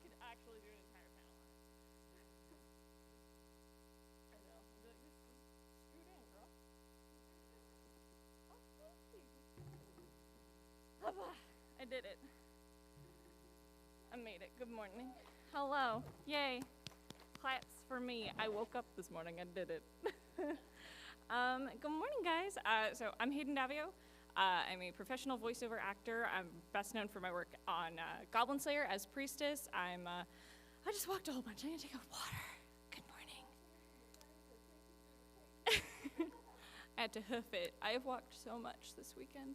could actually do an entire panel on it. I know. I'll be like, this is screwed in, girl. Oh, thank you. Hubba. I did it. I made it. Good morning. Hello. Yay. Claps for me. I woke up this morning. I did it. Good morning, guys. So I'm Hayden Davio. I'm a professional voiceover actor. I'm best known for my work on Goblin Slayer as Priestess. I just walked a whole bunch. I'm gonna take a water. Good morning. I had to hoof it. I have walked so much this weekend.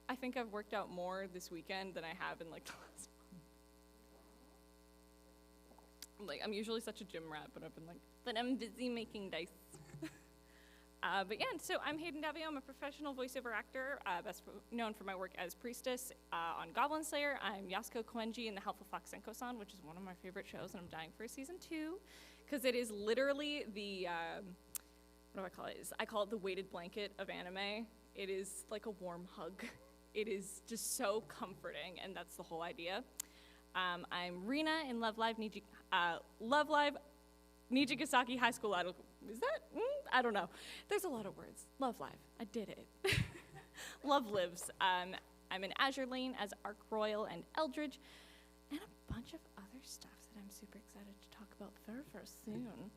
I think I've worked out more this weekend than I have in like the last month. Like, I'm usually such a gym rat, but I've been like, but I'm busy making dice. But yeah, so I'm Hayden Daviau. I'm a professional voiceover actor, best known for my work as Priestess on Goblin Slayer. I'm Yasuko Koenji in the Helpful Fox Senko-san, which is one of my favorite shows, and I'm dying for a season 2, because it is literally the, what do I call it? I call it the weighted blanket of anime. It is like a warm hug. It is just so comforting, and that's the whole idea. I'm Rina in Love Live Nijigasaki High School Idol. Is that? I don't know. There's a lot of words. Love Live. I did it. Love Lives. I'm in Azure Lane as Arc Royal and Eldridge, and a bunch of other stuff that I'm super excited to talk about very soon.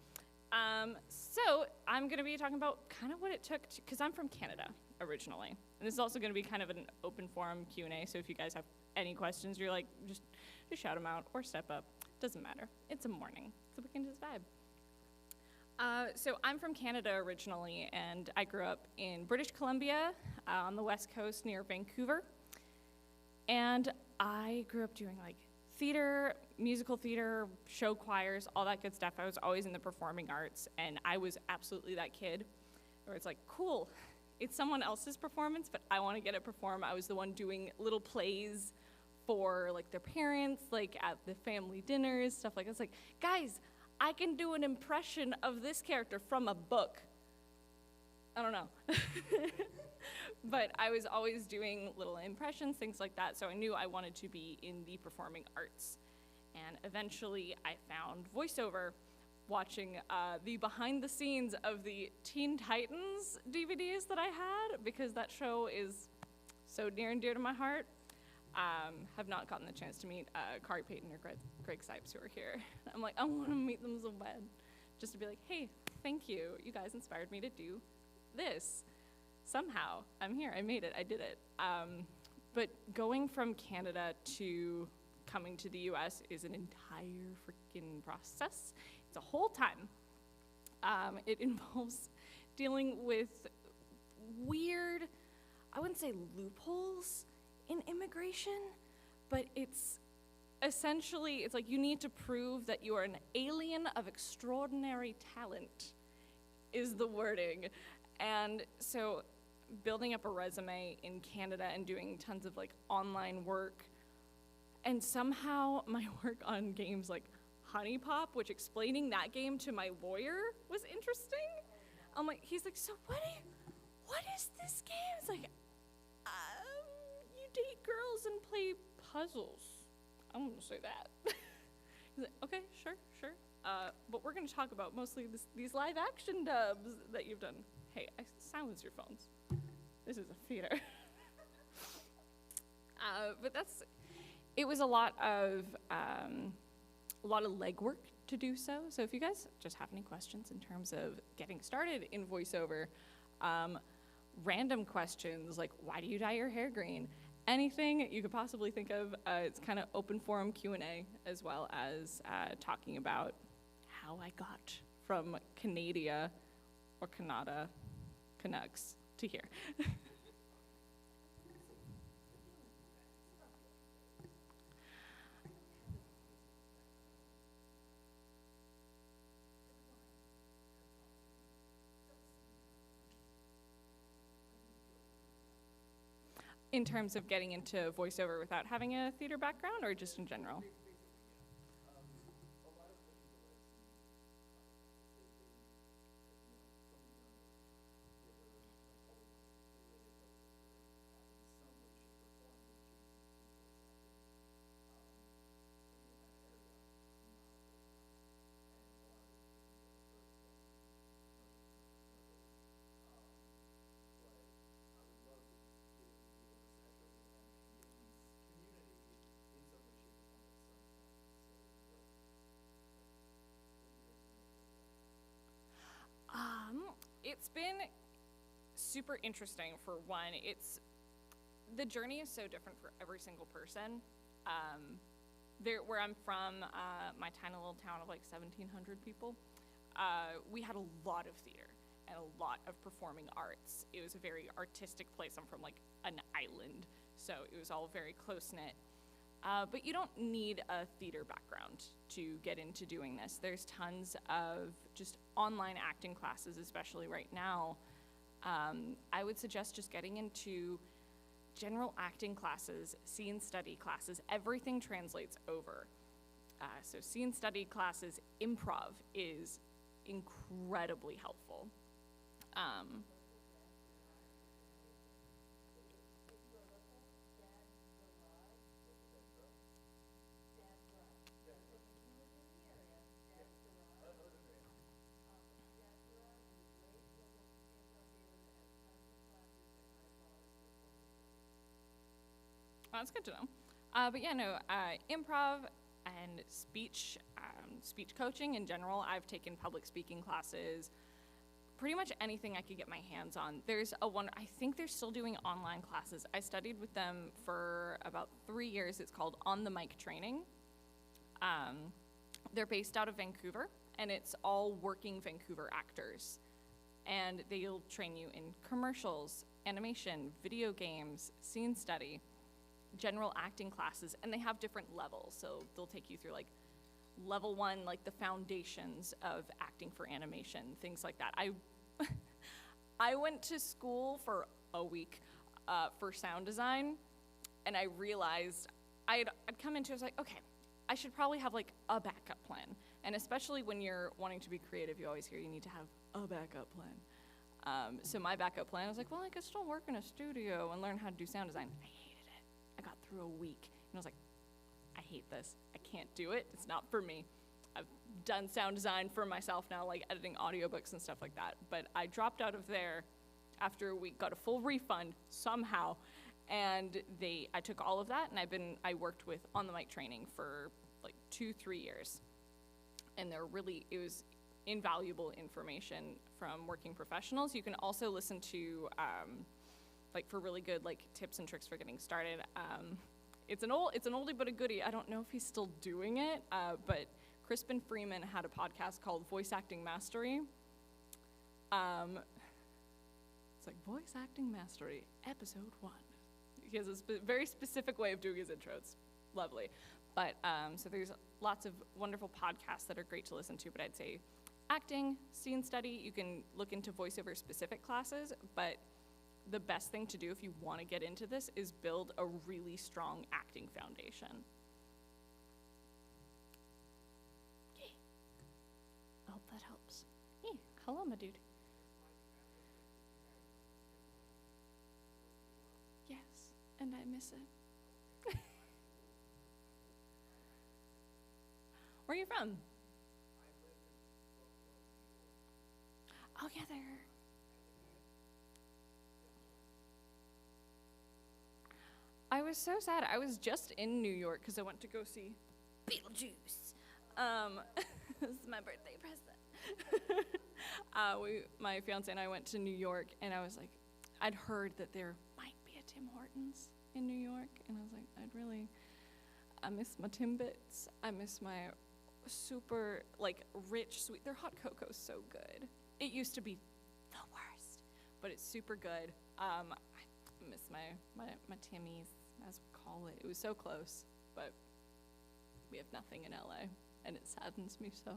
So I'm going to be talking about kind of what it took, because I'm from Canada originally. And this is also going to be kind of an open forum Q&A, so if you guys have any questions, you're like, just shout them out or step up. Doesn't matter. It's a morning, so we can just vibe. So I'm from Canada originally, and I grew up in British Columbia on the west coast near Vancouver. And I grew up doing like theater, musical theater, show choirs, all that good stuff. I was always in the performing arts, and I was absolutely that kid where it's like, cool, it's someone else's performance, but I want to get it performed. I was the one doing little plays for like their parents, like at the family dinners, stuff like that. It's like, guys, I can do an impression of this character from a book. I don't know. But I was always doing little impressions, things like that, so I knew I wanted to be in the performing arts. And eventually I found voiceover watching the behind the scenes of the Teen Titans DVDs that I had, because that show is so near and dear to my heart. Have not gotten the chance to meet Kari Payton or Greg Sipes, who are here. I'm like, I want to meet them so bad. Just to be like, hey, thank you. You guys inspired me to do this. Somehow, I'm here. I made it. I did it. But going from Canada to coming to the US is an entire freaking process. It's a whole time. It involves dealing with weird, I wouldn't say loopholes in immigration, but it's essentially, it's like you need to prove that you are an alien of extraordinary talent, is the wording. And so building up a resume in Canada and doing tons of like online work, and somehow my work on games like Honey Pop, which explaining that game to my lawyer was interesting. I'm like, he's like, so what is this game? It's like, you date girls and play puzzles. I'm gonna say that. He's like, okay, sure. But we're gonna talk about mostly these live action dubs that you've done. Hey, silence your phones. This is a theater. But it was a lot of legwork to do so. So if you guys just have any questions in terms of getting started in voiceover, random questions like, why do you dye your hair green? Anything you could possibly think of, it's kind of open forum Q&A, as well as talking about how I got from Canada or Canada Canucks to here. In terms of getting into voiceover without having a theater background, or just in general? It's been super interesting. For one, the journey is so different for every single person. Where I'm from, my tiny little town of like 1,700 people, we had a lot of theater and a lot of performing arts. It was a very artistic place. I'm from like an island, so it was all very close-knit. But you don't need a theater background to get into doing this. There's tons of just online acting classes, especially right now. I would suggest just getting into general acting classes, scene study classes. Everything translates over. So scene study classes, improv is incredibly helpful. That's good to know. But yeah, no, improv and speech coaching in general. I've taken public speaking classes, pretty much anything I could get my hands on. I think they're still doing online classes. I studied with them for about 3 years. It's called On the Mic Training. They're based out of Vancouver, and it's all working Vancouver actors. And they'll train you in commercials, animation, video games, scene study, general acting classes, and they have different levels. So they'll take you through like level 1, like the foundations of acting for animation, things like that. I went to school for a week for sound design, and I realized I'd come into it, I was like, okay, I should probably have like a backup plan. And especially when you're wanting to be creative, you always hear you need to have a backup plan. So my backup plan was like, well, I could still work in a studio and learn how to do sound design. I hated it. I got through a week, and I was like, I hate this. I can't do it. It's not for me. I've done sound design for myself now, like editing audiobooks and stuff like that. But I dropped out of there after a week, got a full refund somehow, and I took all of that, and I worked with On the Mic Training for like 2-3 years. And it was invaluable information from working professionals. You can also listen to, like for really good like tips and tricks for getting started. It's an oldie but a goodie. I don't know if he's still doing it, but Crispin Freeman had a podcast called Voice Acting Mastery. It's like Voice Acting Mastery, episode 1. He has a very specific way of doing his intro. It's lovely. But so there's lots of wonderful podcasts that are great to listen to, but I'd say acting, scene study, you can look into voiceover specific classes, but the best thing to do if you want to get into this is build a really strong acting foundation. Okay. I hope that helps. Hey, hello, my dude. Yes, and I miss it. Where are you from? Oh, yeah, there. I was so sad. I was just in New York because I went to go see Beetlejuice. This is my birthday present. My fiance and I went to New York, and I was like, I'd heard that there might be a Tim Hortons in New York, and I was like, I miss my Timbits. I miss my super, like, rich, sweet, their hot cocoa's so good. It used to be the worst, but it's super good. I miss my Timmies, as we call it. It was so close, but we have nothing in LA, and it saddens me so.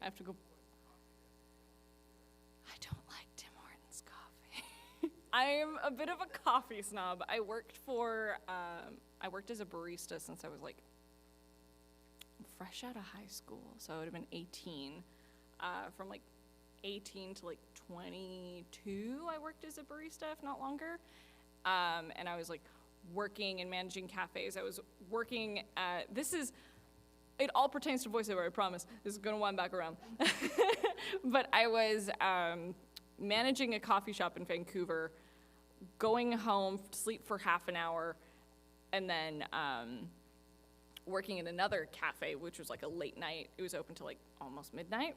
I have to go. I don't like Tim Hortons coffee. I'm a bit of a coffee snob. I worked as a barista since I was like fresh out of high school, so I would have been 18. From like 18 to like 22, I worked as a barista, if not longer. And I was like working and managing cafes. I was working at, it all pertains to voiceover, I promise. This is gonna wind back around. But I was managing a coffee shop in Vancouver, going home to sleep for half an hour, and then working in another cafe, which was like a late night. It was open till like almost midnight.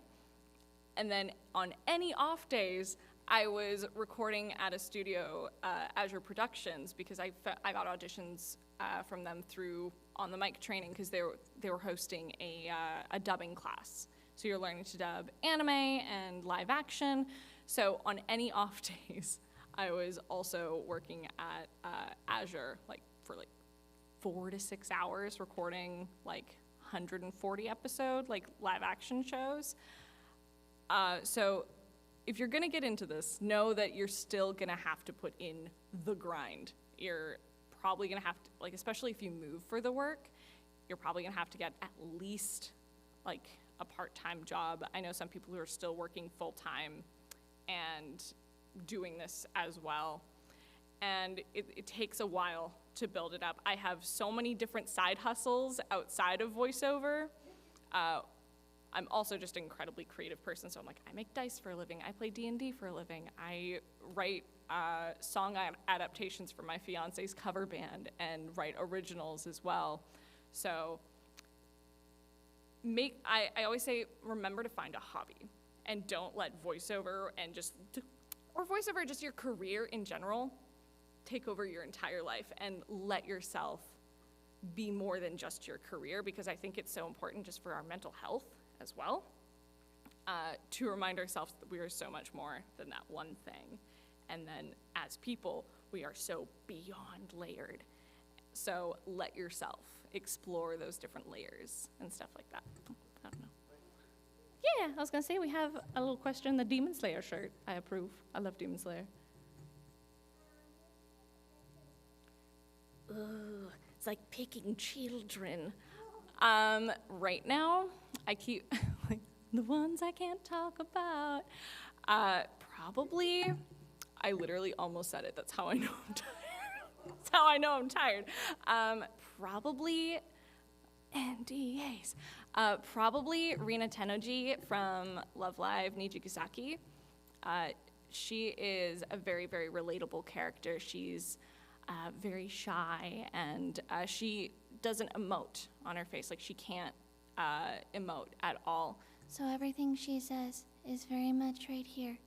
And then on any off days, I was recording at a studio, Azure Productions, because I got auditions from them through On the Mic training, because they were hosting a dubbing class. So you're learning to dub anime and live action. So on any off days, I was also working at Azure, like for like 4 to 6 hours, recording like 140 episode like live action shows. So if you're gonna get into this, know that you're still gonna have to put in the grind. You're probably gonna have to, like, especially if you move for the work, you're probably gonna have to get at least like a part-time job. I know some people who are still working full-time and doing this as well. And it takes a while to build it up. I have so many different side hustles outside of voiceover. I'm also just an incredibly creative person, so I'm like, I make dice for a living, I play D&D for a living, I write song adaptations for my fiance's cover band and write originals as well. So I always say, remember to find a hobby, and don't let voiceover and or voiceover, just your career in general, take over your entire life, and let yourself be more than just your career, because I think it's so important just for our mental health as well, to remind ourselves that we are so much more than that one thing. And then as people, we are so beyond layered. So let yourself explore those different layers and stuff like that. I don't know. Yeah, I was gonna say we have a little question, the Demon Slayer shirt. I approve. I love Demon Slayer. Ugh, it's like picking children. Right now, I keep, like, the ones I can't talk about. Probably, I literally almost said it. That's how I know I'm tired. That's how I know I'm tired. Probably NDAs. Probably Rina Tenoji from Love Live Nijigasaki. She is a very, very relatable character. She's very shy, and she doesn't emote on her face. Like, she can't emote at all. So everything she says is very much right here.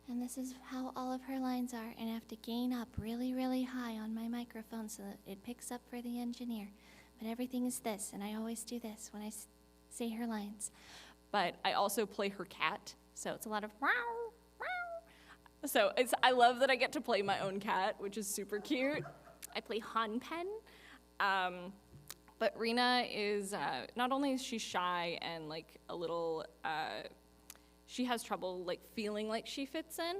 And this is how all of her lines are. And I have to gain up really, really high on my microphone so that it picks up for the engineer. But everything is this, and I always do this when I say her lines. But I also play her cat, so it's a lot of meow, meow. So I love that I get to play my own cat, which is super cute. I play Hanpen. But Rina is, not only is she shy and like a little, she has trouble like feeling like she fits in,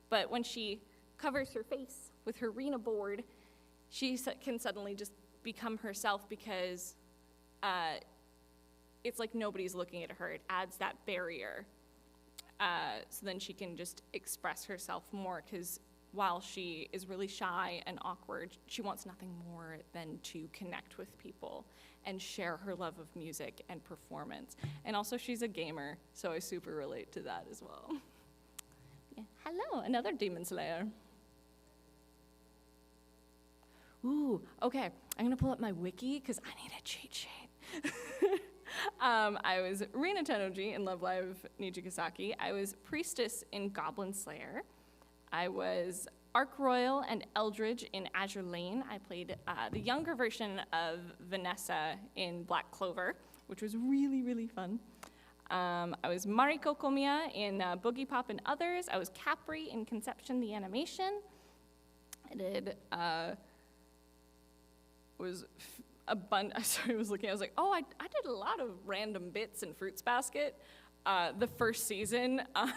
but when she covers her face with her Rina board, she can suddenly just become herself, because it's like nobody's looking at her. It adds that barrier. So then she can just express herself more, because while she is really shy and awkward, she wants nothing more than to connect with people and share her love of music and performance. And also, she's a gamer, so I super relate to that as well. Yeah. Hello, another Demon Slayer. Ooh, okay, I'm gonna pull up my wiki, because I need a cheat sheet. I was Rina Tenoji in Love Live Nijigasaki. I was Priestess in Goblin Slayer. I was Arc Royal and Eldridge in Azure Lane. I played the younger version of Vanessa in Black Clover, which was really, really fun. I was Mariko Komiya in Boogie Pop and Others. I was Capri in Conception the Animation. I did, I was looking, I was like, oh, I did a lot of random bits in Fruits Basket. The first season, I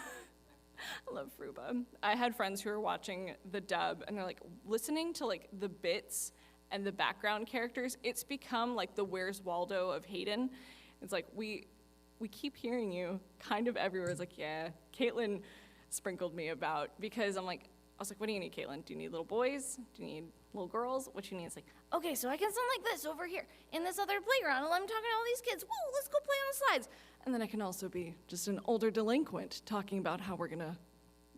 love Fruba. I had friends who were watching the dub, and they're like, listening to like the bits and the background characters, it's become like the Where's Waldo of Hayden. It's like, we keep hearing you kind of everywhere. It's like, yeah, Caitlin sprinkled me about, because I was like, what do you need, Caitlin? Do you need little boys? Do you need little girls? What you need? It's like, okay, so I can sound like this over here in this other playground, and I'm talking to all these kids. Woo, let's go play on the slides. And then I can also be just an older delinquent talking about how we're gonna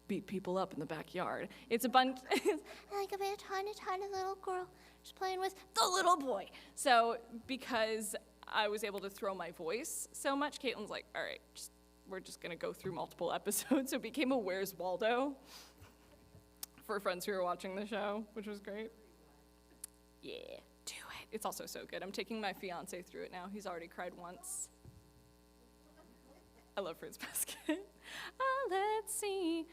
beat people up in the backyard. It's a bunch. Like a tiny little girl just playing with the little boy. So because I was able to throw my voice so much, Caitlin's like, all right, just we're just gonna go through multiple episodes. So it became a Where's Waldo for friends who are watching the show, which was great. Yeah, do it. It's also so good. I'm taking my fiance through it now. He's already cried once. I love Fruits Basket. Let's see.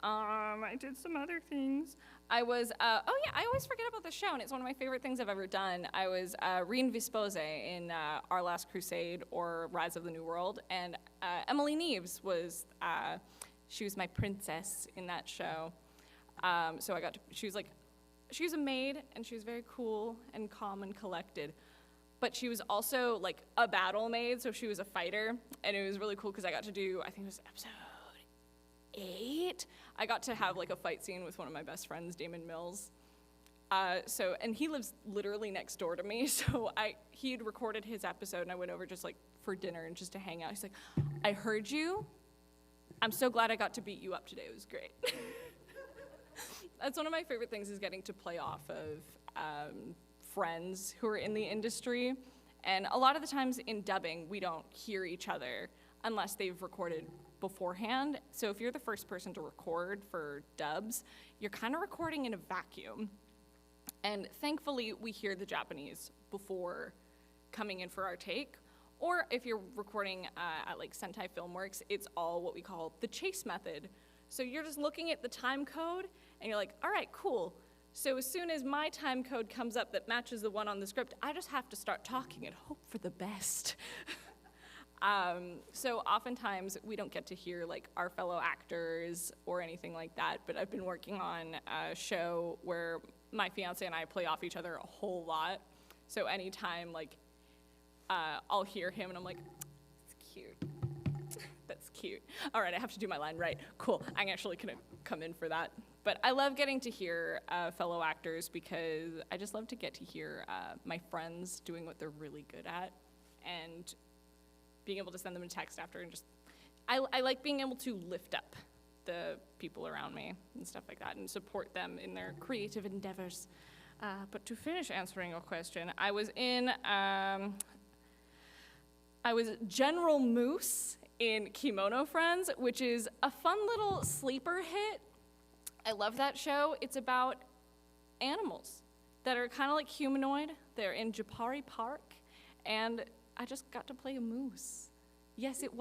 I did some other things. I was, I always forget about the show, and it's one of my favorite things I've ever done. I was Rien Vispose in Our Last Crusade or Rise of the New World, and Emily Neves was, she was my princess in that show. So I got to, she was a maid, and she was very cool and calm and collected. But she was also like a battle maid, so she was a fighter, and it was really cool because I got to do, I think it was episode 8. I got to have like a fight scene with one of my best friends, Damon Mills. And he lives literally next door to me, so he had recorded his episode, and I went over just like for dinner and just to hang out. He's like, I heard you. I'm so glad I got to beat you up today. It was great. That's one of my favorite things, is getting to play off of friends who are in the industry. And a lot of the times in dubbing, we don't hear each other unless they've recorded beforehand. So if you're the first person to record for dubs, you're kind of recording in a vacuum. And thankfully, we hear the Japanese before coming in for our take. Or if you're recording at like Sentai Filmworks, it's all what we call the chase method. So you're just looking at the time code, and you're like, all right, cool. So as soon as my time code comes up that matches the one on the script, I just have to start talking and hope for the best. So oftentimes we don't get to hear like our fellow actors or anything like that, but I've been working on a show where my fiance and I play off each other a whole lot. So anytime like I'll hear him and I'm like, it's cute. That's cute. All right, I have to do my line right. Cool, I'm actually gonna come in for that. But I love getting to hear fellow actors because I just love to get to hear my friends doing what they're really good at, and being able to send them a text after, and just, I like being able to lift up the people around me and stuff like that and support them in their creative endeavors. But to finish answering your question, I was General Moose in Kimono Friends, which is a fun little sleeper hit. I love that show. It's about animals that are kind of like humanoid. They're in Japari Park, and I just got to play a moose. Yes, it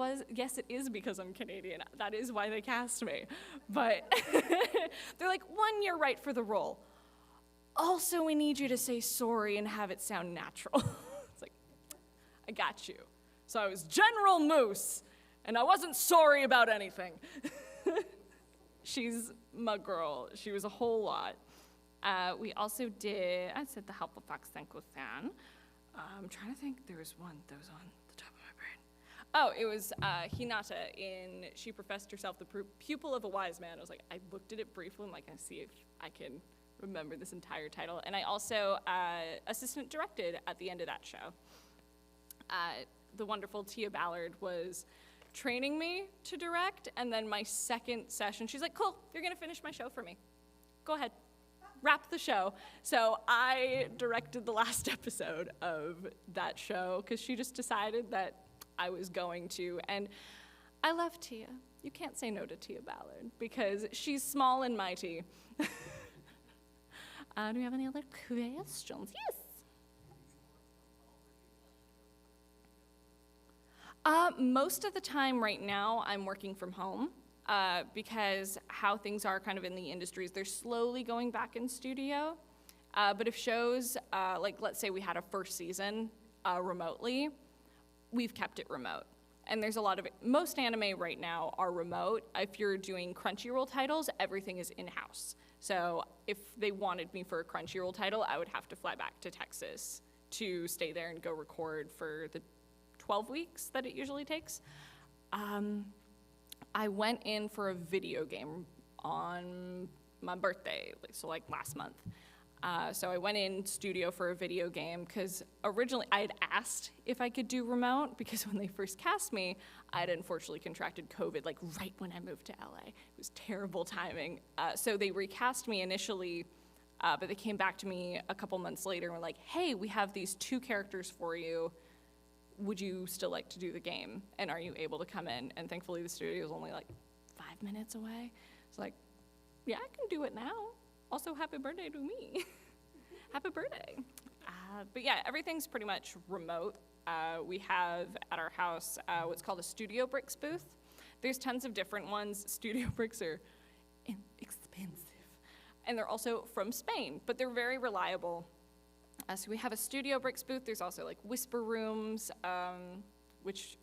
is because I'm Canadian. That is why they cast me. But they're like, 1, you're right for the role. Also, we need you to say sorry and have it sound natural. It's like, I got you. So I was General Moose, and I wasn't sorry about anything. She's my girl. She was a whole lot. We also did, I said the help of Fox Senko-san. I'm trying to think, there was one that was on the top of my brain. Oh, it was Hinata in She Professed Herself the Pupil of a Wise Man. I was like, I looked at it briefly, I'm like, I see if I can remember this entire title. And I also assistant directed at the end of that show. The wonderful Tia Ballard was training me to direct, and then my second session, she's like, cool, you're gonna finish my show for me. Go ahead. Wrap the show. So I directed the last episode of that show because she just decided that I was going to. And I love Tia. You can't say no to Tia Ballard because she's small and mighty. Do we have any other questions? Yes. Most of the time right now I'm working from home. Because how things are kind of in the industries, they're slowly going back in studio. But if shows, like let's say we had a first season remotely, we've kept it remote. And there's a lot of it. Most anime right now are remote. If you're doing Crunchyroll titles, everything is in-house. So if they wanted me for a Crunchyroll title, I would have to fly back to Texas to stay there and go record for the 12 weeks that it usually takes. I went in for a video game on my birthday, so like last month. So I went in studio for a video game because originally I had asked if I could do remote because when they first cast me, I had unfortunately contracted COVID like right when I moved to LA. It was terrible timing. So they recast me initially, but they came back to me a couple months later and were like, hey, we have these 2 characters for you. would you still like to do the game? And are you able to come in? And thankfully the studio is only like 5 minutes away. It's like, yeah, I can do it now. Also, happy birthday to me. Happy birthday. But yeah, everything's pretty much remote. We have at our house what's called a Studio Bricks booth. There's tons of different ones. Studio Bricks are expensive. And they're also from Spain, but they're very reliable. So we have a Studio Bricks booth. There's also like Whisper Rooms, which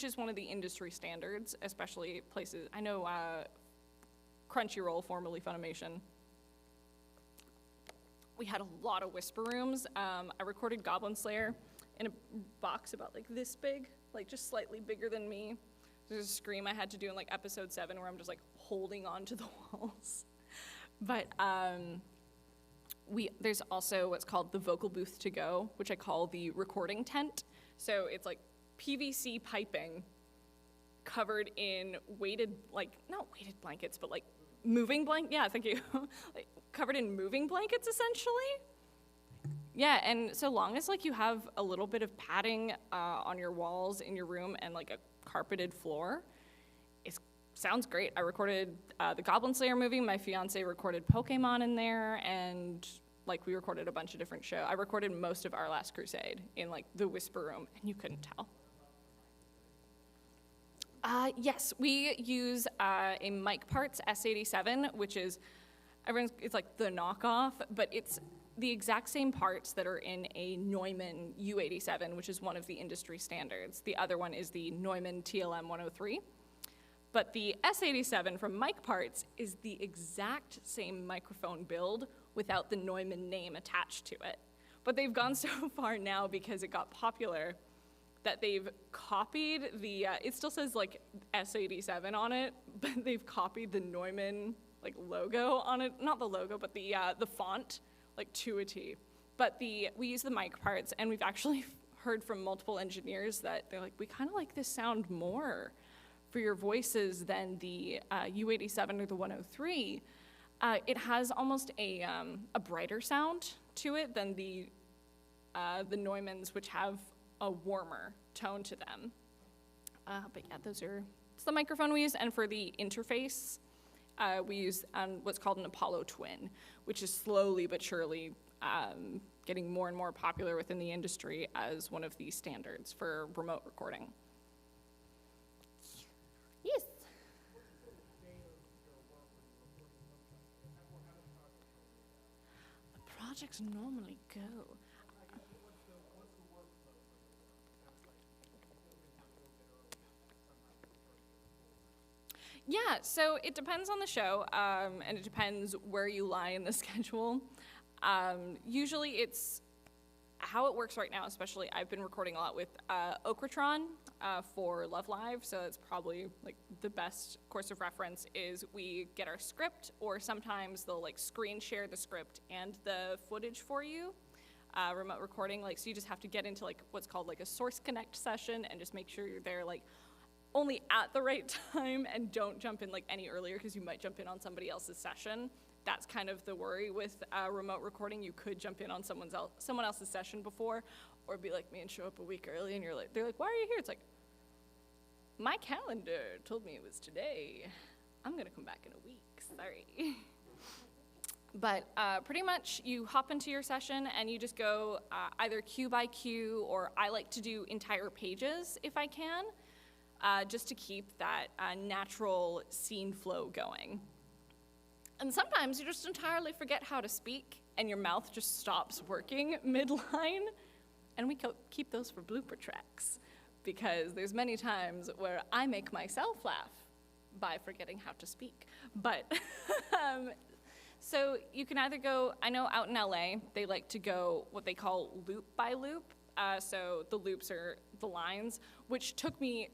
is one of the industry standards, especially places. I know Crunchyroll, formerly Funimation. We had a lot of Whisper Rooms. I recorded Goblin Slayer in a box about like this big, like just slightly bigger than me. There's a scream I had to do in like episode 7 where I'm just like holding onto the walls. But there's also what's called the vocal booth to go, which I call the recording tent. So it's like PVC piping covered in not weighted blankets, but like moving yeah, thank you. Like, covered in moving blankets, essentially. Yeah, and so long as like you have a little bit of padding on your walls in your room and like a carpeted floor, it sounds great. I recorded the Goblin Slayer movie. My fiance recorded Pokemon in there, and like we recorded a bunch of different shows. I recorded most of Our Last Crusade in like the Whisper Room, and you couldn't tell. Yes, we use a Mic Parts S87, which is, it's like the knockoff, but it's the exact same parts that are in a Neumann U87, which is one of the industry standards. The other one is the Neumann TLM 103. But the S87 from Mic Parts is the exact same microphone build without the Neumann name attached to it. But they've gone so far now because it got popular that they've copied the, it still says like S87 on it, but they've copied the Neumann like logo on it, not the logo, but the font, like to a T. But we use the Mic Parts, and we've actually heard from multiple engineers that they're like, we kind of like this sound more for your voices than the U87 or the 103. It has almost a brighter sound to it than the Neumanns, which have a warmer tone to them. But yeah, it's the microphone we use, and for the interface, we use what's called an Apollo Twin, which is slowly but surely getting more and more popular within the industry as one of the standards for remote recording. Yes. The projects normally go. Yeah, so it depends on the show, and it depends where you lie in the schedule. Usually it's how it works right now, especially I've been recording a lot with Okratron for Love Live, so it's probably like the best course of reference is we get our script, or sometimes they'll like screen share the script and the footage for you. Remote recording, like, so you just have to get into like what's called like a source connect session and just make sure you're there like only at the right time and don't jump in like any earlier because you might jump in on somebody else's session. That's kind of the worry with remote recording. You could jump in on someone else's session before, or be like me and show up a week early, and they're like, why are you here? It's like, my calendar told me it was today. I'm gonna come back in a week, sorry. But pretty much you hop into your session and you just go either cue by cue, or I like to do entire pages if I can, just to keep that natural scene flow going. And sometimes you just entirely forget how to speak and your mouth just stops working mid-line, and we keep those for blooper tracks, because there's many times where I make myself laugh by forgetting how to speak. But so you can either go, I know out in LA, they like to go what they call loop by loop. So the loops are the lines, which took me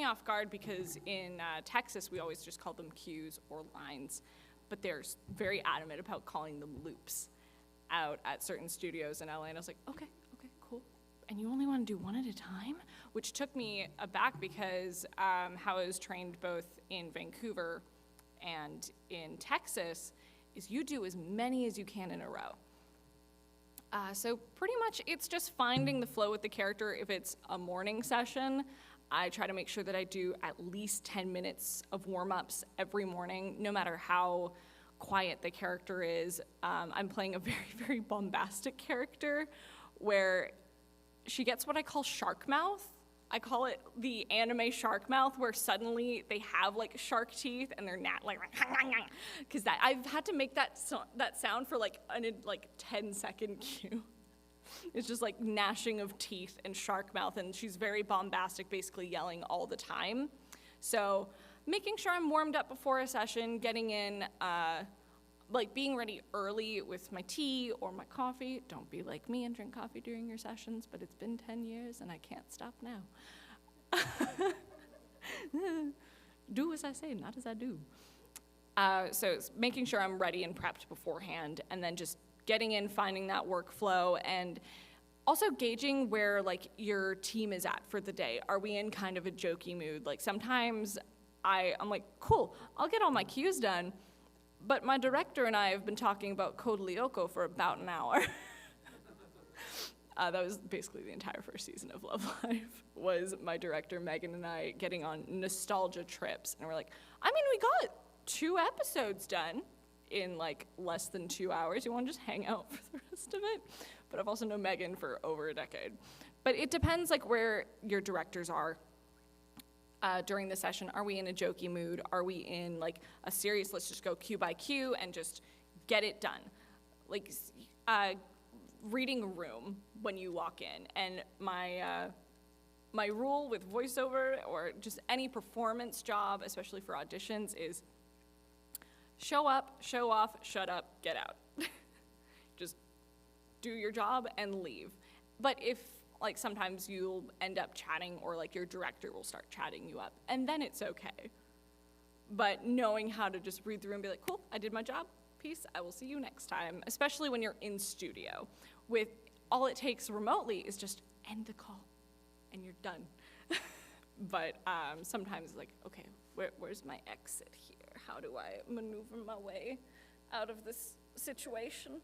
off guard because in Texas, we always just call them cues or lines, but they're very adamant about calling them loops out at certain studios in LA, and I was like, okay, cool. And you only want to do one at a time? Which took me aback because how I was trained both in Vancouver and in Texas is you do as many as you can in a row. So pretty much it's just finding the flow with the character. If it's a morning session, I try to make sure that I do at least 10 minutes of warm-ups every morning, no matter how quiet the character is. I'm playing a very, very bombastic character where she gets what I call shark mouth. I call it the anime shark mouth, where suddenly they have like shark teeth and they're not like, because I've had to make that sound for like a 10-second cue. It's just like gnashing of teeth and shark mouth, and she's very bombastic, basically yelling all the time. So making sure I'm warmed up before a session, getting in, like being ready early with my tea or my coffee. Don't be like me and drink coffee during your sessions, but it's been 10 years and I can't stop now. Do as I say, not as I do. So it's making sure I'm ready and prepped beforehand, and then just getting in, finding that workflow, and also gauging where like your team is at for the day. Are we in kind of a jokey mood? Like sometimes I'm like, cool, I'll get all my cues done, but my director and I have been talking about Code Lyoko for about an hour. That was basically the entire first season of Love Live, was my director, Megan, and I getting on nostalgia trips. And we're like, I mean, we got 2 episodes done in like less than 2 hours. You want to just hang out for the rest of it? But I've also known Megan for over a decade. But it depends like where your directors are. During the session. Are we in a jokey mood? Are we in like a serious, let's just go cue by cue and just get it done? Like reading a room when you walk in. And my rule with voiceover or just any performance job, especially for auditions, is show up, show off, shut up, get out. Just do your job and leave. But if like sometimes you'll end up chatting, or like your director will start chatting you up, and then it's okay. But knowing how to just read through and be like, cool, I did my job, peace, I will see you next time, especially when you're in studio. With all it takes remotely is just end the call and you're done. But sometimes like, okay, where's my exit here? How do I maneuver my way out of this situation?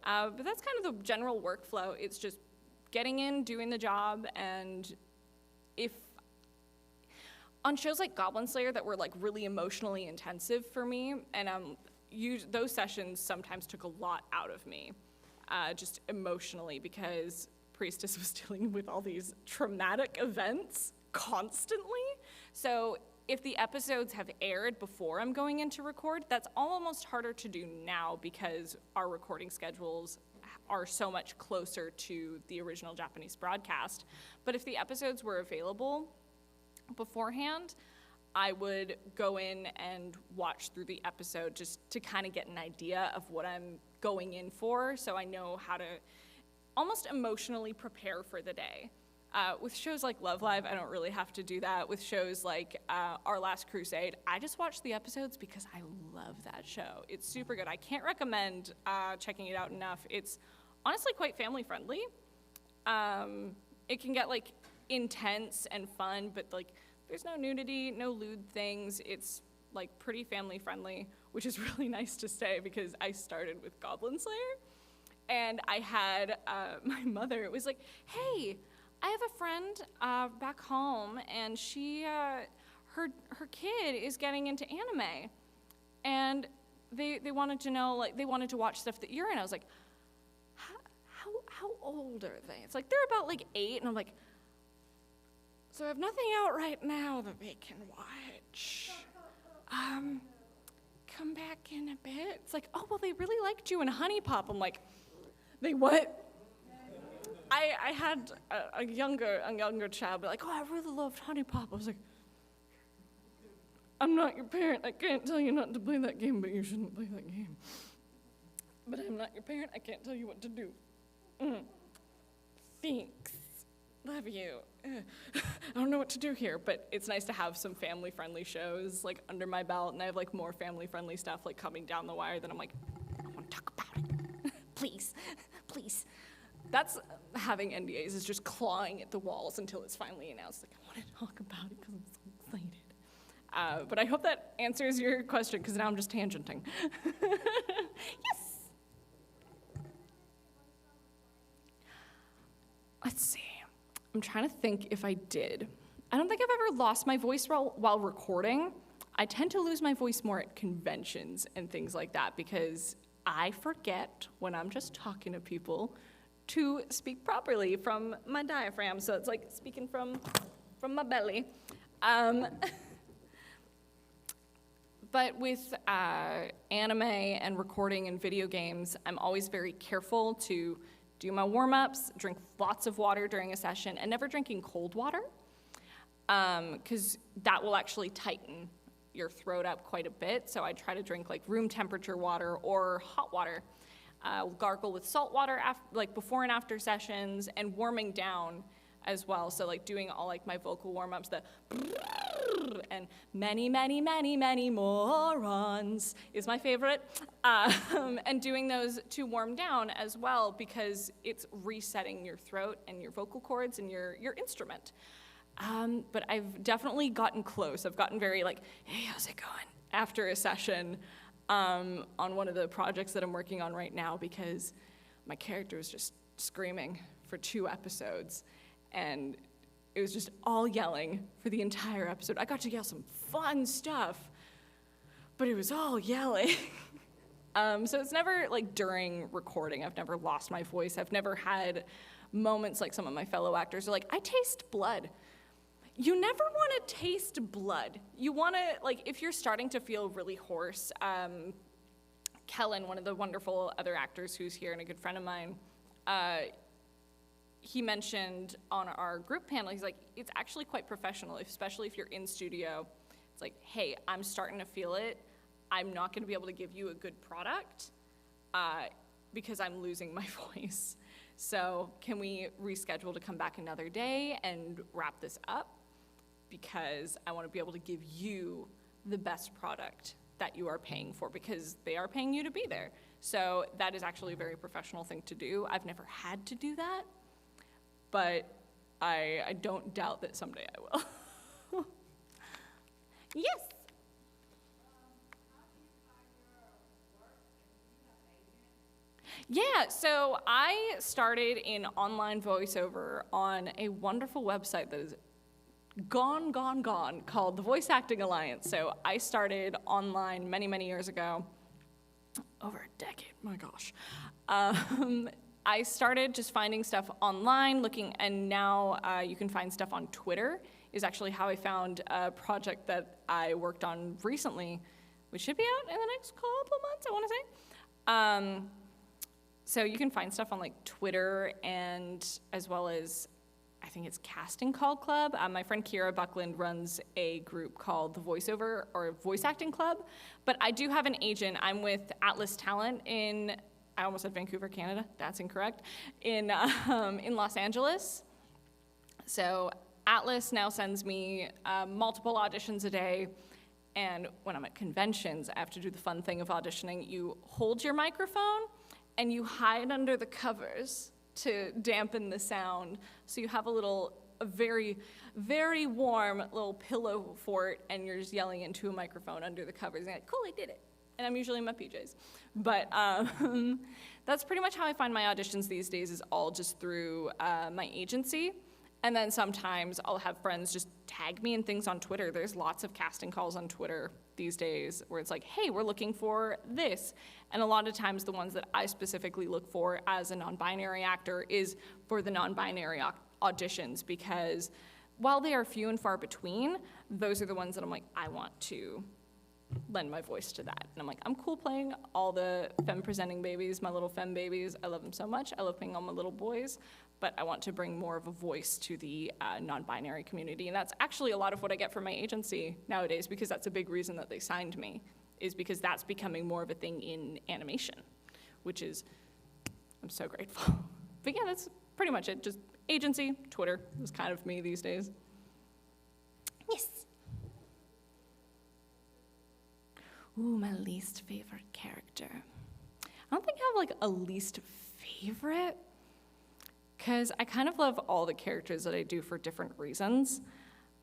But that's kind of the general workflow. It's just getting in, doing the job, and if on shows like Goblin Slayer that were like really emotionally intensive for me, and those sessions sometimes took a lot out of me, just emotionally, because Priestess was dealing with all these traumatic events constantly. So if the episodes have aired before I'm going in to record, that's almost harder to do now because our recording schedules are so much closer to the original Japanese broadcast. But if the episodes were available beforehand, I would go in and watch through the episode just to kind of get an idea of what I'm going in for, so I know how to almost emotionally prepare for the day. With shows like Love Live, I don't really have to do that. With shows like Our Last Crusade, I just watch the episodes because I love that show. It's super good. I can't recommend checking it out enough. It's honestly quite family friendly. It can get like intense and fun, but like there's no nudity, no lewd things. It's like pretty family friendly, which is really nice to say because I started with Goblin Slayer, and I had my mother was like, hey, I have a friend back home, and she, her kid is getting into anime, and they wanted to know, like, they wanted to watch stuff that you're in. I was like, how old are they? It's like, they're about like 8, and I'm like, so I have nothing out right now that they can watch. Come back in a bit. It's like, oh, well, they really liked you in Honey Pop. I'm like, they what? I had a younger child be like, oh, I really loved Honey Pop. I was like, I'm not your parent. I can't tell you not to play that game, but you shouldn't play that game. But I'm not your parent. I can't tell you what to do. Thanks. Love you. I don't know what to do here, but it's nice to have some family-friendly shows like under my belt, and I have like more family-friendly stuff like coming down the wire that I'm like, I want to talk about it. Please, please. That's having NDAs, is just clawing at the walls until it's finally announced. Like, I want to talk about it because I'm so excited. But I hope that answers your question, because now I'm just tangenting. Yes. I'm trying to think if I did. I don't think I've ever lost my voice while recording. I tend to lose my voice more at conventions and things like that because I forget when I'm just talking to people to speak properly from my diaphragm. So it's like speaking from my belly. But with anime and recording and video games, I'm always very careful to do my warm-ups, drink lots of water during a session, and never drinking cold water, because that will actually tighten your throat up quite a bit. So I try to drink like room temperature water or hot water. Gargle with salt water like before and after sessions, and warming down as well. So like doing all like my vocal warm-ups, the and many, many, many, many morons is my favorite. And doing those to warm down as well, because it's resetting your throat and your vocal cords and your instrument. But I've definitely gotten close. I've gotten very like, hey, how's it going? After a session on one of the projects that I'm working on right now, because my character was just screaming for 2 episodes, and it was just all yelling for the entire episode. I got to yell some fun stuff, but it was all yelling. So it's never like during recording. I've never lost my voice. I've never had moments like some of my fellow actors are like, I taste blood. You never want to taste blood. You want to, like, if you're starting to feel really hoarse, Kellen, one of the wonderful other actors who's here and a good friend of mine, he mentioned on our group panel, he's like, it's actually quite professional, especially if you're in studio. It's like, hey, I'm starting to feel it. I'm not going to be able to give you a good product because I'm losing my voice. So can we reschedule to come back another day and wrap this up? Because I want to be able to give you the best product that you are paying for, because they are paying you to be there. So that is actually a very professional thing to do. I've never had to do that, but I don't doubt that someday I will. Yes. Yeah, so I started in online voiceover on a wonderful website that is gone, called the Voice Acting Alliance. So I started online many, many years ago, over a decade, my gosh. I started just finding stuff online, looking, and now you can find stuff on Twitter, is actually how I found a project that I worked on recently, which should be out in the next couple months, I want to say. So you can find stuff on like Twitter, and as well as, I think it's Casting Call Club. My friend Kira Buckland runs a group called the Voiceover or Voice Acting Club, but I do have an agent. I'm with Atlas Talent in, I almost said Vancouver, Canada. That's incorrect. In Los Angeles. So Atlas now sends me multiple auditions a day. And when I'm at conventions, I have to do the fun thing of auditioning. You hold your microphone and you hide under the covers to dampen the sound. So you have a very, very warm little pillow fort, and you're just yelling into a microphone under the covers. And you're like, cool, I did it. And I'm usually in my PJs. But that's pretty much how I find my auditions these days, is all just through my agency. And then sometimes I'll have friends just tag me in things on Twitter. There's lots of casting calls on Twitter these days where it's like, hey, we're looking for this. And a lot of times the ones that I specifically look for as a non-binary actor is for the non-binary auditions, because while they are few and far between, those are the ones that I'm like, I want to lend my voice to that. And I'm like, I'm cool playing all the femme-presenting babies, my little femme babies. I love them so much. I love playing all my little boys. But I want to bring more of a voice to the non-binary community. And that's actually a lot of what I get from my agency nowadays, because that's a big reason that they signed me, is because that's becoming more of a thing in animation, which is, I'm so grateful. But yeah, that's pretty much it. Just agency, Twitter is kind of me these days. Yes. Ooh, my least favorite character. I don't think I have like a least favorite, because I kind of love all the characters that I do for different reasons.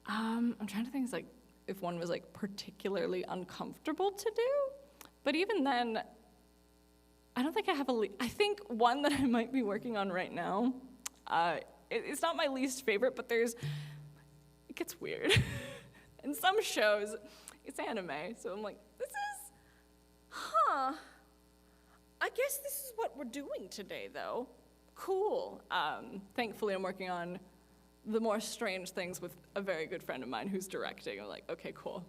I'm trying to think like if one was like particularly uncomfortable to do, but even then, I don't think I have I think one that I might be working on right now It's not my least favorite, but it gets weird. In some shows, it's anime, so I'm like, I guess this is what we're doing today, though. Cool. Thankfully, I'm working on the more strange things with a very good friend of mine who's directing. I'm like, okay, cool.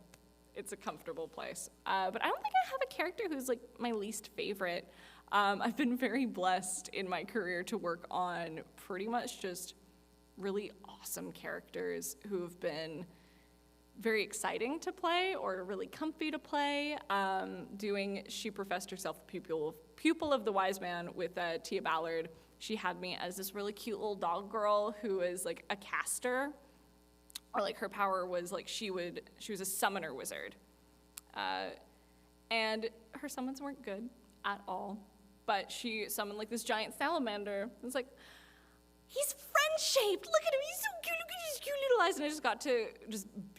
It's a comfortable place. But I don't think I have a character who's like my least favorite. I've been very blessed in my career to work on pretty much just really awesome characters who have been very exciting to play or really comfy to play. She professed herself the pupil of the wise man with Tia Ballard. She had me as this really cute little dog girl who is like a caster, or like her power was like she was a summoner wizard. And her summons weren't good at all, but she summoned like this giant salamander. It was like, he's friend-shaped, look at him, he's so cute, look at his cute little eyes. And I just got to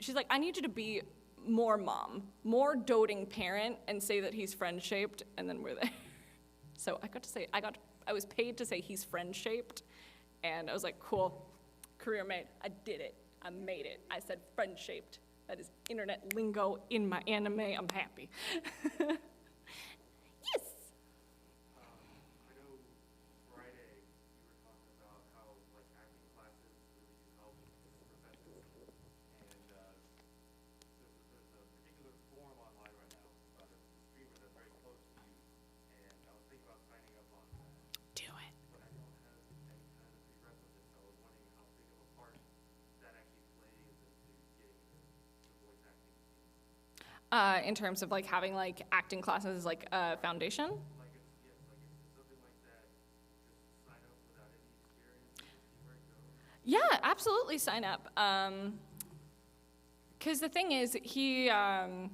she's like, I need you to be more mom, more doting parent, and say that he's friend-shaped, and then we're there. So I was paid to say he's friend-shaped, and I was like, cool, career made, I did it, I made it. I said friend-shaped. That is internet lingo in my anime, I'm happy. Yes. I know Friday you were talking about how like acting classes really do help as professors, and there's a particular forum online right now about a streamer that's very close to you, and I was thinking about signing up on that. Do it. But I don't have any kind of prerequisites, so I was wondering how big of a part that actually plays into getting the voice acting scene. In terms of like having like acting classes like a foundation? Like it's something like that, just sign up without any experience and see where it goes. Yeah, absolutely sign up. Because the thing is,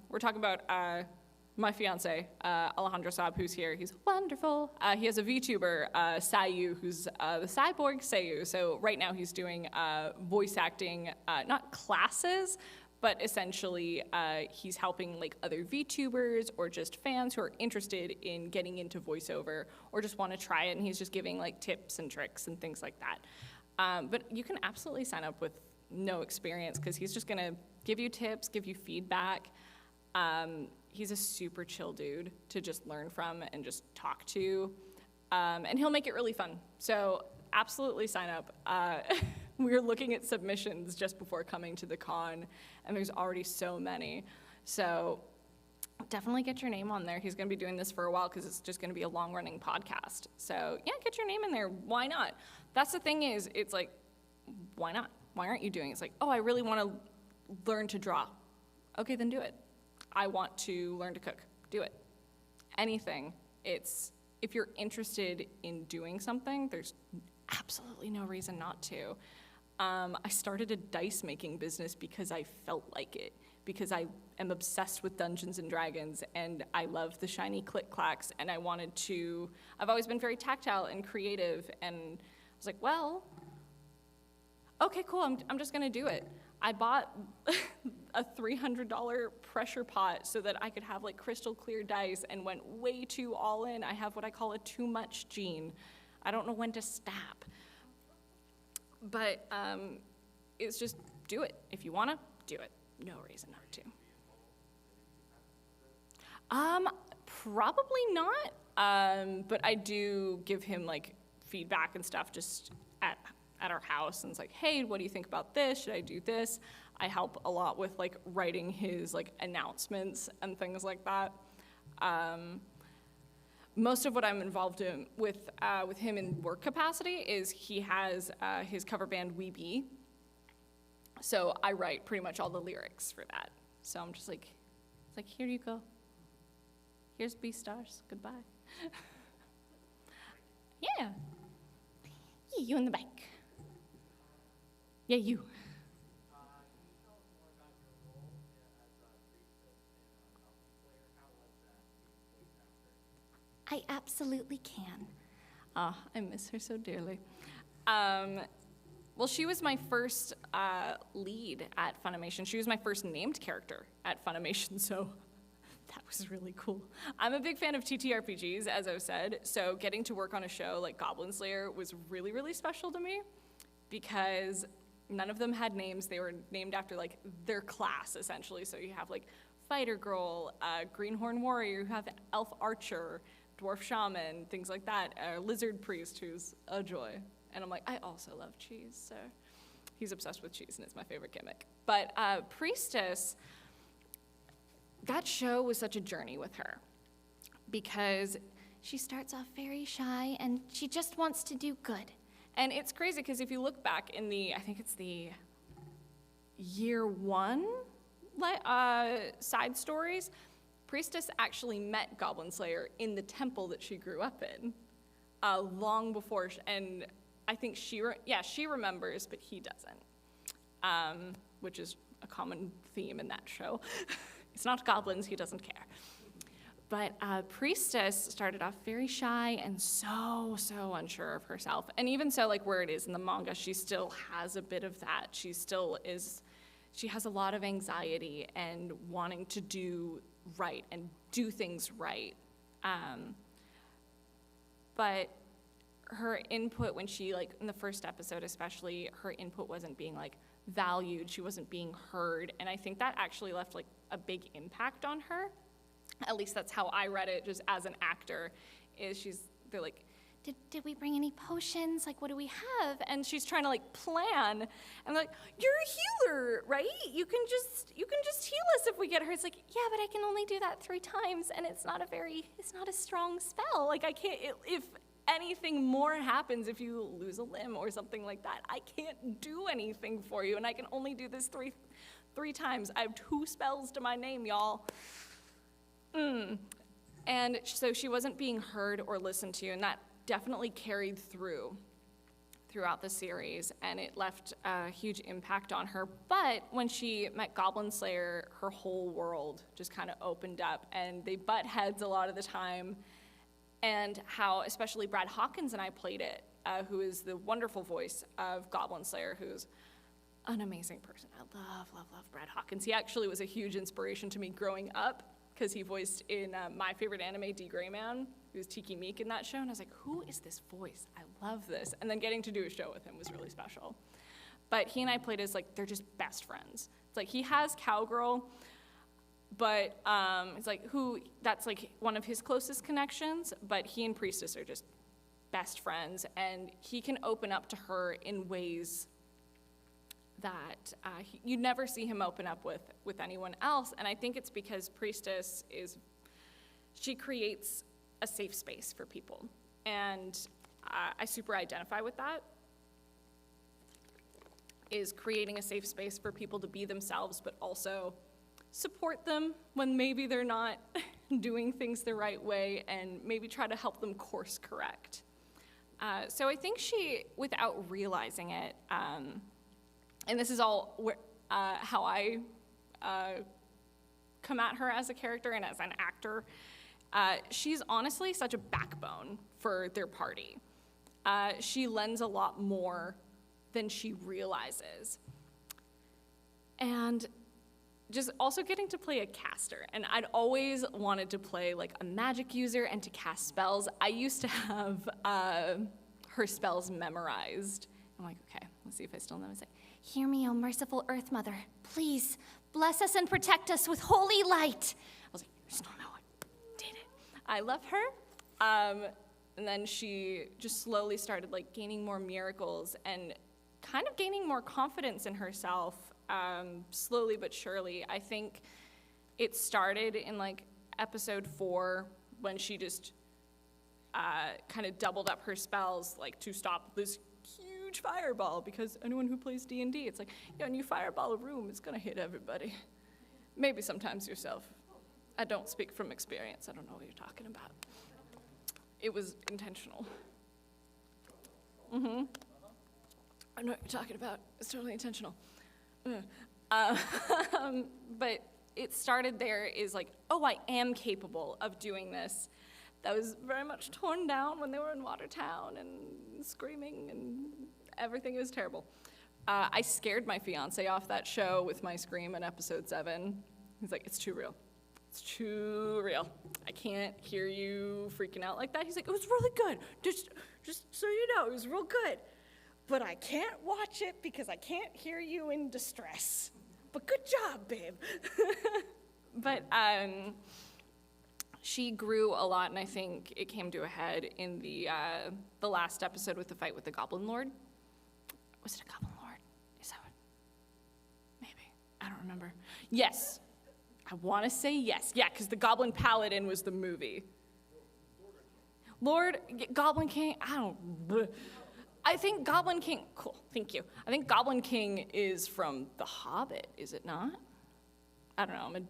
we're talking about my fiance, Alejandro Saab, who's here. He's wonderful. He has a VTuber, Sayu, who's the cyborg Sayu. So right now he's doing voice acting, not classes, but essentially he's helping like other VTubers or just fans who are interested in getting into voiceover or just want to try it, and he's just giving like tips and tricks and things like that. But you can absolutely sign up with no experience because he's just gonna give you tips, give you feedback. He's a super chill dude to just learn from and just talk to, and he'll make it really fun. So absolutely sign up. We were looking at submissions just before coming to the con, and there's already so many. So definitely get your name on there. He's going to be doing this for a while because it's just going to be a long-running podcast. So yeah, get your name in there. Why not? That's the thing is, it's like, why not? Why aren't you doing it? It's like, oh, I really want to learn to draw. Okay, then do it. I want to learn to cook. Do it. Anything. If you're interested in doing something, there's absolutely no reason not to. I started a dice making business because I felt like it, because I am obsessed with Dungeons and Dragons and I love the shiny click clacks, and I've always been very tactile and creative, and I was like, well, okay, cool, I'm just gonna do it. I bought a $300 pressure pot so that I could have like crystal clear dice and went way too all in. I have what I call a too much gene. I don't know when to stop. But it's just do it. If you wanna, do it. No reason not to. Probably not. But I do give him like feedback and stuff just at our house, and it's like, hey, what do you think about this? Should I do this? I help a lot with like writing his like announcements and things like that. Most of what I'm involved in with him in work capacity is he has his cover band We Be. So I write pretty much all the lyrics for that. So I'm just like, it's like, here you go. Here's B-Stars, goodbye. Yeah. Yeah, you in the back. Yeah, you. Can you tell us more about your role as a priestess in Goblin Slayer? How was that being voice actor? I absolutely can. I miss her so dearly. Well, she was my first lead at Funimation. She was my first named character at Funimation, so that was really cool. I'm a big fan of TTRPGs, as I've said, so getting to work on a show like Goblin Slayer was really, really special to me. because none of them had names. They were named after like their class, essentially. So you have like fighter girl, greenhorn warrior, you have elf archer, dwarf shaman, things like that, lizard priest who's a joy. And I'm like, I also love cheese, so he's obsessed with cheese and it's my favorite gimmick. But Priestess, that show was such a journey with her because She starts off very shy, and she just wants to do good. and it's crazy because if you look back in I think it's the year one side stories, Priestess actually met Goblin Slayer in the temple that she grew up in, long before, and I think she remembers, but he doesn't, which is a common theme in that show. It's not goblins, he doesn't care. But Priestess started off very shy and so unsure of herself. And even so, like where it is in the manga, she still has a bit of that. She has a lot of anxiety and wanting to do right and do things right. But her input when she, like in the first episode especially, her input wasn't being like valued, she wasn't being heard. And I think that actually left like a big impact on her. At least that's how I read it, just as an actor, they're like, Did we bring any potions? Like, what do we have? and she's trying to like plan, and like, you're a healer, right? You can just heal us if we get hurt. It's like, yeah, but I can only do that 3 times, and it's not a strong spell. Like, I can't, if anything more happens, if you lose a limb or something like that, I can't do anything for you, and I can only do this three times. I have 2 spells to my name, y'all. And so she wasn't being heard or listened to, and that definitely carried throughout the series, and it left a huge impact on her. But when she met Goblin Slayer, her whole world just kind of opened up, and they butt heads a lot of the time, and how especially Brad Hawkins and I played it, who is the wonderful voice of Goblin Slayer, who's an amazing person. I love Brad Hawkins. He actually was a huge inspiration to me growing up, because he voiced in my favorite anime, D. Gray Man. He was Tiki Meek in that show, and I was like, who is this voice? I love this. And then getting to do a show with him was really special. But he and I played as, like, they're just best friends. It's like, he has Cowgirl, but it's like, that's like one of his closest connections, but he and Priestess are just best friends, and he can open up to her in ways that you'd never see him open up with anyone else. And I think it's because Priestess she creates a safe space for people. And I super identify with that, is creating a safe space for people to be themselves, but also support them when maybe they're not doing things the right way, and maybe try to help them course correct. So I think she, without realizing it, and this is all how I come at her as a character and as an actor, she's honestly such a backbone for their party. She lends a lot more than she realizes. And just also getting to play a caster. And I'd always wanted to play like a magic user and to cast spells. I used to have her spells memorized. I'm like, okay, let's see if I still know what to say. Hear me, O merciful Earth Mother. Please, bless us and protect us with holy light. I was like, you just don't know I did it. I love her. And then she just slowly started like gaining more miracles and kind of gaining more confidence in herself, slowly but surely. I think it started in like episode 4 when she just kind of doubled up her spells, like to stop this huge fireball, because anyone who plays D&D, it's like, yeah, when you fireball a room, it's gonna hit everybody. Maybe sometimes yourself. I don't speak from experience. I don't know what you're talking about. It was intentional. I know what you're talking about. It's totally intentional. But it started there is like, oh, I am capable of doing this. That was very much torn down when they were in Watertown and screaming and everything. It was terrible. I scared my fiance off that show with my scream in episode 7. He's like, it's too real. It's too real. I can't hear you freaking out like that. He's like, it was really good. Just so you know, it was real good. but I can't watch it because I can't hear you in distress. But good job, babe. But she grew a lot, and I think it came to a head in the last episode with the fight with the Goblin Lord. Was it a Goblin Lord? Is that what? Maybe. I don't remember. Yes. I want to say yes. Yeah, because the Goblin Paladin was the movie. Goblin King, I think Goblin King, cool, thank you. I think Goblin King is from The Hobbit, is it not? I don't know,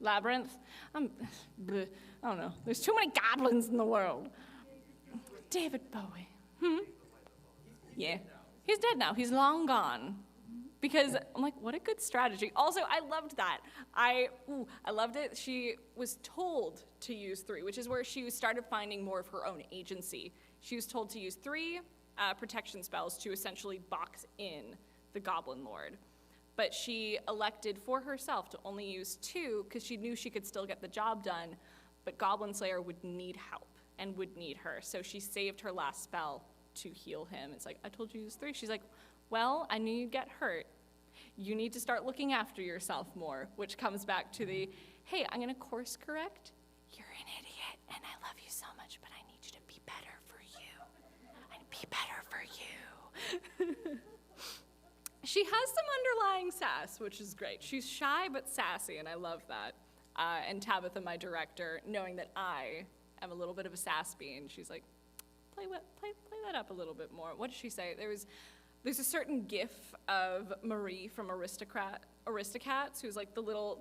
Labyrinth? I don't know. There's too many goblins in the world. David Bowie. Yeah, he's dead now. He's long gone. Because I'm like, what a good strategy. Also, I loved that. I loved it. She was told to use 3, which is where she started finding more of her own agency. She was told to use 3 protection spells to essentially box in the Goblin Lord. But she elected for herself to only use 2 because she knew she could still get the job done, but Goblin Slayer would need help and would need her. So she saved her last spell to heal him. It's like, I told you to use 3. She's like, well, I knew you'd get hurt. You need to start looking after yourself more, which comes back to the, hey, I'm gonna course correct. You're an idiot, and I love you so much, but I need you to be better for you. And be better for you. She has some underlying sass, which is great. She's shy but sassy, and I love that. And Tabitha, my director, knowing that I am a little bit of a sass bean, she's like, play that up a little bit more. What did she say? There's a certain gif of Marie from Aristocats, who's like the little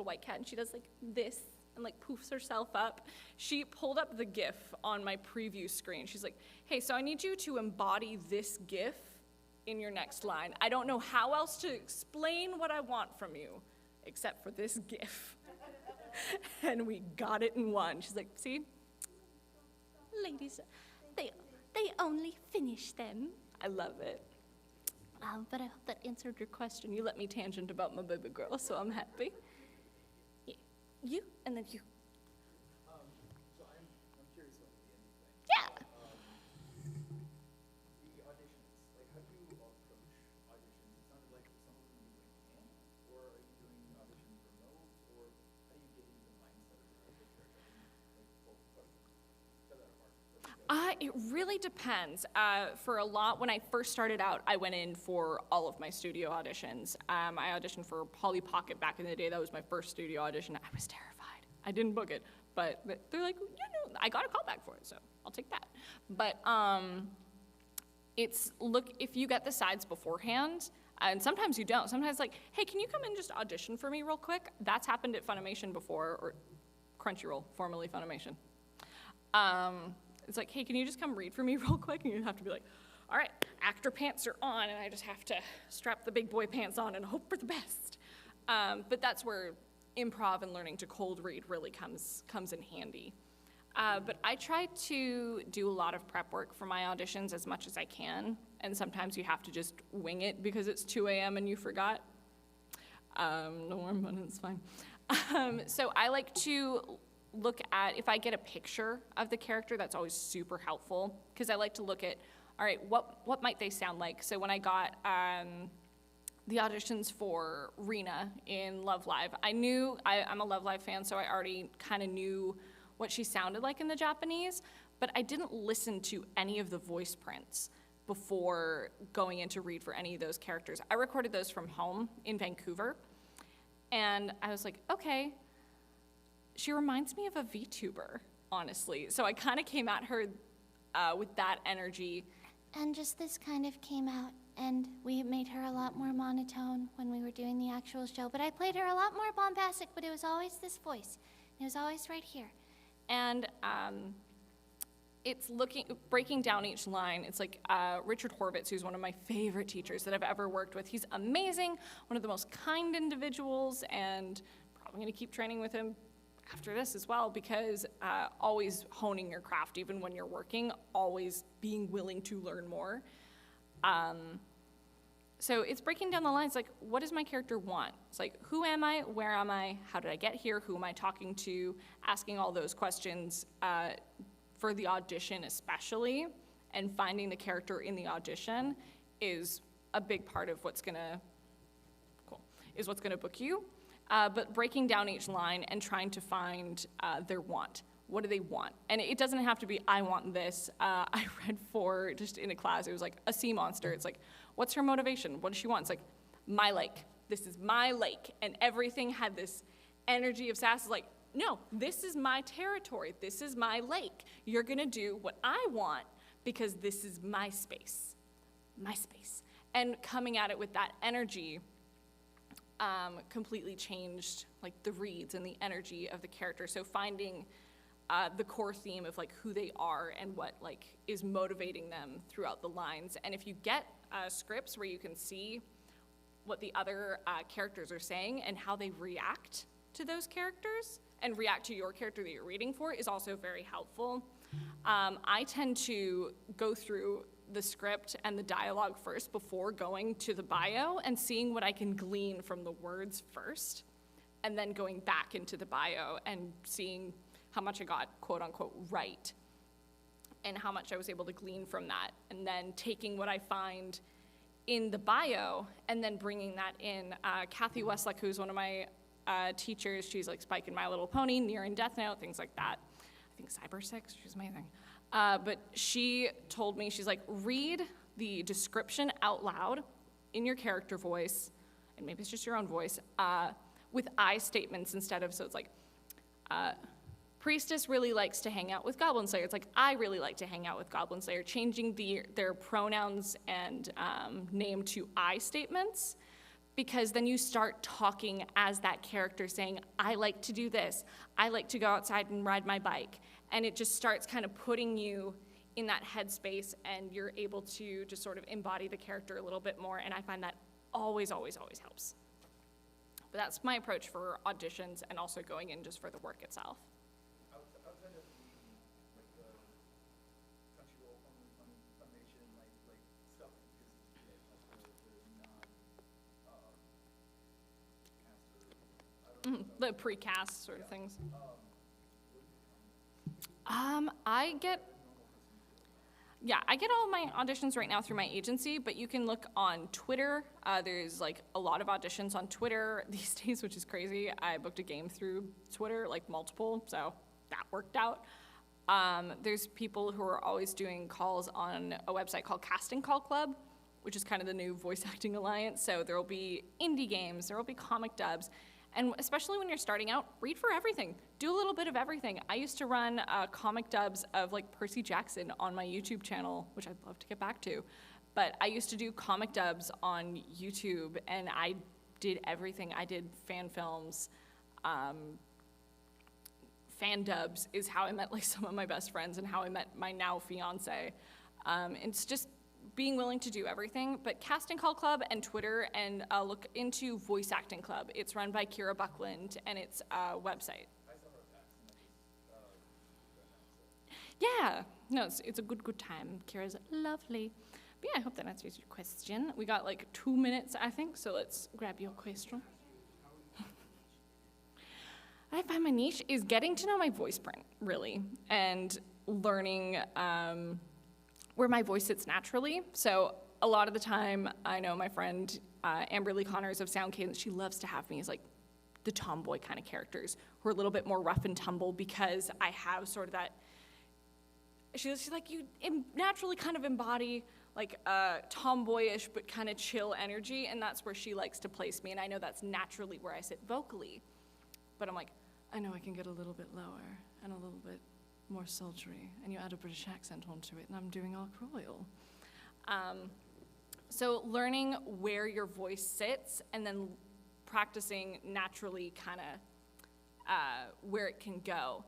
white cat, and she does like this and like poofs herself up. She pulled up the gif on my preview screen. She's like, hey, so I need you to embody this gif in your next line. I don't know how else to explain what I want from you except for this gif. And we got it in one. She's like, see? Ladies, they only finish them. I love it. But I hope that answered your question. You let me tangent about my baby girl, so I'm happy. Yeah. You, and then you. So I'm curious about the ending thing. Yeah. The auditions, like how do you approach auditions? It sounded like some of them you went in, or are you doing auditions remote, or how do you get into the mindset of the character? Tell that apart. It really depends. For a lot, when I first started out, I went in for all of my studio auditions. I auditioned for Polly Pocket back in the day. That was my first studio audition. I was terrified. I didn't book it, but they're like, yeah, no, I got a call back for it, so I'll take that. But if you get the sides beforehand, and sometimes you don't. Sometimes like, hey, can you come in and just audition for me real quick? That's happened at Funimation before, or Crunchyroll, formerly Funimation. It's like, hey, can you just come read for me real quick? And you have to be like, all right, actor pants are on, and I just have to strap the big boy pants on and hope for the best. But that's where improv and learning to cold read really comes in handy. But I try to do a lot of prep work for my auditions as much as I can, and sometimes you have to just wing it because it's 2 a.m. and you forgot. No warm buttons, fine. So I like to look at, if I get a picture of the character, that's always super helpful, because I like to look at, all right, what might they sound like? So when I got the auditions for Rena in Love Live, I'm a Love Live fan, so I already kind of knew what she sounded like in the Japanese, but I didn't listen to any of the voice prints before going in to read for any of those characters. I recorded those from home in Vancouver, and I was like, okay, she reminds me of a VTuber, honestly. So I kind of came at her with that energy. And just this kind of came out, and we made her a lot more monotone when we were doing the actual show. But I played her a lot more bombastic, but it was always this voice. It was always right here. And it's breaking down each line. It's like Richard Horvitz, who's one of my favorite teachers that I've ever worked with. He's amazing, one of the most kind individuals, and probably gonna keep training with him after this as well, because always honing your craft, even when you're working, always being willing to learn more. So it's breaking down the lines, like, what does my character want? It's like, who am I? Where am I? How did I get here? Who am I talking to? Asking all those questions for the audition especially, and finding the character in the audition is a big part of what's gonna book you. But breaking down each line and trying to find their want. What do they want? And it doesn't have to be, I want this. I read for, just in a class, it was like a sea monster. It's like, what's her motivation? What does she want? It's like, my lake. This is my lake. And everything had this energy of sass. It's like, no, this is my territory. This is my lake. You're gonna do what I want because this is my space. My space. And coming at it with that energy completely changed like the reads and the energy of the character. So finding the core theme of like who they are and what like is motivating them throughout the lines. And if you get scripts where you can see what the other characters are saying and how they react to those characters and react to your character that you're reading for is also very helpful. I tend to go through the script and the dialogue first before going to the bio and seeing what I can glean from the words first, and then going back into the bio and seeing how much I got quote unquote right and how much I was able to glean from that, and then taking what I find in the bio and then bringing that in. Kathy Westluck, who's one of my teachers, she's like Spike in My Little Pony, Near in Death Note, things like that. I think Cyber 6, she's amazing. But she told me, she's like, read the description out loud in your character voice, and maybe it's just your own voice, with I statements instead of, so it's like, Priestess really likes to hang out with Goblin Slayer. It's like, I really like to hang out with Goblin Slayer, changing their pronouns and name to I statements, because then you start talking as that character saying, I like to do this. I like to go outside and ride my bike. And it just starts kind of putting you in that headspace, and you're able to just sort of embody the character a little bit more. And I find that always, always, always helps. But that's my approach for auditions and also going in just for the work itself. Outside of the Crunchyroll Funimation, like stuff that you get, like the non caster, The precast sort of things. I get all my auditions right now through my agency, but you can look on Twitter. There's like a lot of auditions on Twitter these days, which is crazy. I booked a game through Twitter, like multiple, so that worked out. There's people who are always doing calls on a website called Casting Call Club, which is kind of the new voice acting alliance. So there will be indie games, there will be comic dubs. And especially when you're starting out, read for everything. Do a little bit of everything. I used to run comic dubs of like Percy Jackson on my YouTube channel, which I'd love to get back to. But I used to do comic dubs on YouTube, and I did everything. I did fan films. Fan dubs is how I met like some of my best friends and how I met my now fiance. It's just being willing to do everything, but Casting Call Club and Twitter, and look into Voice Acting Club. It's run by Kira Buckland, and it's a website. Yeah, no, it's a good time. Kira's lovely. But yeah, I hope that answers your question. We got like 2 minutes, I think, so let's grab your question. I find my niche is getting to know my voice print, really, and learning where my voice sits naturally. So a lot of the time, I know my friend Amber Lee Connors of Sound Cadence, she loves to have me as like the tomboy kind of characters who are a little bit more rough and tumble, because I have sort of that, she's like, you naturally kind of embody like a tomboyish but kind of chill energy, and that's where she likes to place me, and I know that's naturally where I sit vocally. But I'm like, I know I can get a little bit lower and a little bit more sultry, and you add a British accent onto it, and I'm doing Ark Royal. So learning where your voice sits and then practicing naturally kind of where it can go.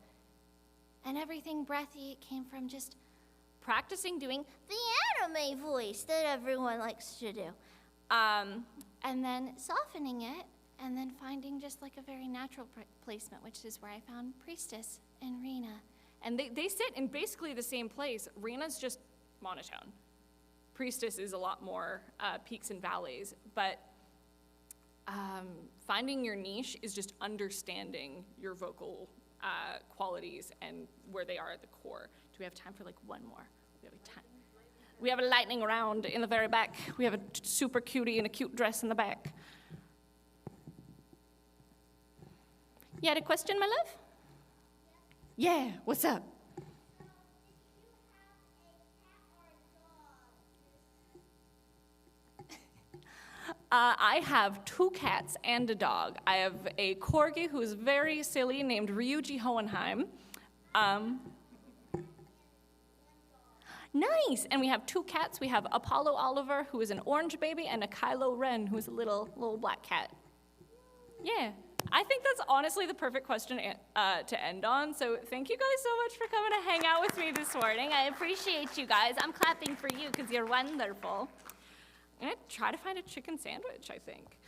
And everything breathy came from just Practicing doing the anime voice that everyone likes to do. And then softening it, and then finding just like a very natural placement, which is where I found Priestess and Rena. And they sit in basically the same place. Rena's just monotone. Priestess is a lot more peaks and valleys, but finding your niche is just understanding your vocal qualities and where they are at the core. Do we have time for like one more? We have time. We have a lightning round in the very back. We have a super cutie in a cute dress in the back. You had a question, my love? Yeah, what's up? I have 2 cats and a dog. I have a corgi who is very silly named Ryuji Hohenheim. Nice! And we have 2 cats. We have Apollo Oliver, who is an orange baby, and a Kylo Ren, who is a little black cat. Yeah. I think that's honestly the perfect question to end on. So thank you guys so much for coming to hang out with me this morning. I appreciate you guys. I'm clapping for you because you're wonderful. I'm going to try to find a chicken sandwich, I think.